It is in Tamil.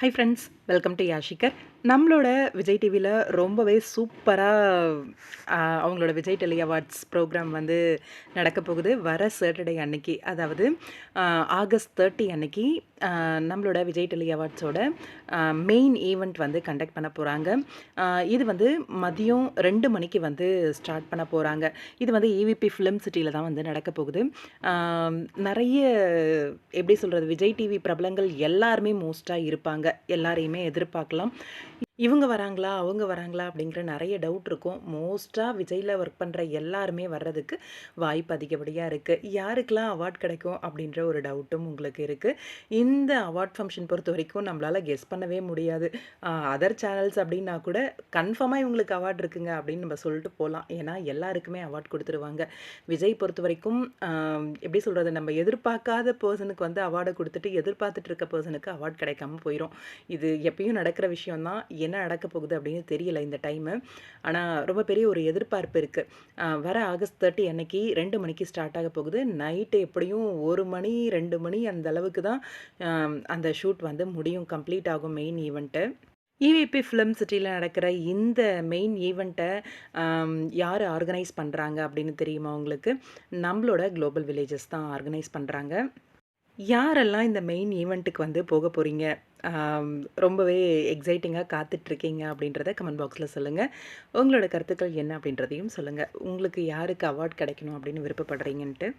ஹை ஃப்ரெண்ட்ஸ், வெல்கம் டு யாஷிகர். நம்மளோட விஜய் டிவியில் ரொம்பவே சூப்பராக அவங்களோட விஜய் டெலி அவார்ட்ஸ் ப்ரோக்ராம் வந்து நடக்க போகுது வர சாட்டர்டே அன்னைக்கு. அதாவது ஆகஸ்ட் 30 அன்னைக்கு நம்மளோட விஜய் டெலி அவார்ட்ஸோட மெயின் ஈவெண்ட் வந்து கண்டக்ட் பண்ண போகிறாங்க. இது வந்து மதியம் 2 மணிக்கு வந்து ஸ்டார்ட் பண்ண போகிறாங்க. இது வந்து ஏவிபி ஃபிலிம் சிட்டியில் தான் வந்து நடக்க போகுது. நிறைய எப்படி சொல்கிறது, விஜய் டிவி பிரபலங்கள் எல்லாருமே மோஸ்ட்டாக இருப்பாங்க. எல்லாரையுமே எதிர்பார்க்கலாம். இவங்க வராங்களா, அவங்க வராங்களா அப்படிங்கிற நிறைய டவுட் இருக்கும். மோஸ்ட்டாக விஜயில் ஒர்க் பண்ணுற எல்லாருமே வர்றதுக்கு வாய்ப்பு அதிகப்படியாக இருக்குது. யாருக்கெல்லாம் அவார்ட் கிடைக்கும் அப்படின்ற ஒரு டவுட்டும் உங்களுக்கு இருக்குது. இந்த அவார்ட் ஃபங்க்ஷன் பொறுத்த வரைக்கும் நம்மளால் கெஸ் பண்ணவே முடியாது. அதர் சேனல்ஸ் அப்படின்னா கூட கன்ஃபார்மாக இவங்களுக்கு அவார்ட் இருக்குங்க அப்படின்னு நம்ம சொல்லிட்டு போகலாம். ஏன்னா எல்லாருக்குமே அவார்ட் கொடுத்துருவாங்க. விஜய் பொறுத்த வரைக்கும் எப்படி சொல்கிறது, நம்ம எதிர்பார்க்காத பர்சனுக்கு வந்து அவார்டை கொடுத்துட்டு எதிர்பார்த்துட்டு இருக்க பர்சனுக்கு அவார்ட் கிடைக்காம போயிடும். இது எப்பயும் நடக்கிற விஷயம்தான். என்ன நடக்க போகுது அப்படின்னு தெரியல இந்த டைமு. ஆனால் ரொம்ப பெரிய ஒரு எதிர்பார்ப்பு இருக்குது. வர ஆகஸ்ட் 30 அன்னைக்கு 2 மணிக்கு ஸ்டார்ட் ஆக போகுது. நைட்டு எப்படியும் 1 மணி 2 மணி அந்த அளவுக்கு தான் அந்த ஷூட் வந்து முடியும், கம்ப்ளீட் ஆகும் மெயின் ஈவெண்ட்டு. இவிபி ஃபிலிம் சிட்டியில் நடக்கிற இந்த மெயின் ஈவெண்ட்டை யார் ஆர்கனைஸ் பண்ணுறாங்க அப்படின்னு தெரியுமா உங்களுக்கு? நம்மளோட குளோபல் வில்லேஜஸ் தான் ஆர்கனைஸ் பண்ணுறாங்க. யாரெல்லாம் இந்த மெயின் ஈவெண்ட்டுக்கு வந்து போக போகிறீங்க, ரொம்பவே எக்ஸைட்டிங்காக காத்துட்ருக்கீங்க அப்படின்றத கமெண்ட் பாக்ஸில் சொல்லுங்கள். உங்களோட கருத்துக்கள் என்ன அப்படின்றதையும் சொல்லுங்கள். உங்களுக்கு யாருக்கு அவார்ட் கிடைக்கணும் அப்படின்னு விருப்பப்படுறீங்கன்ட்டு.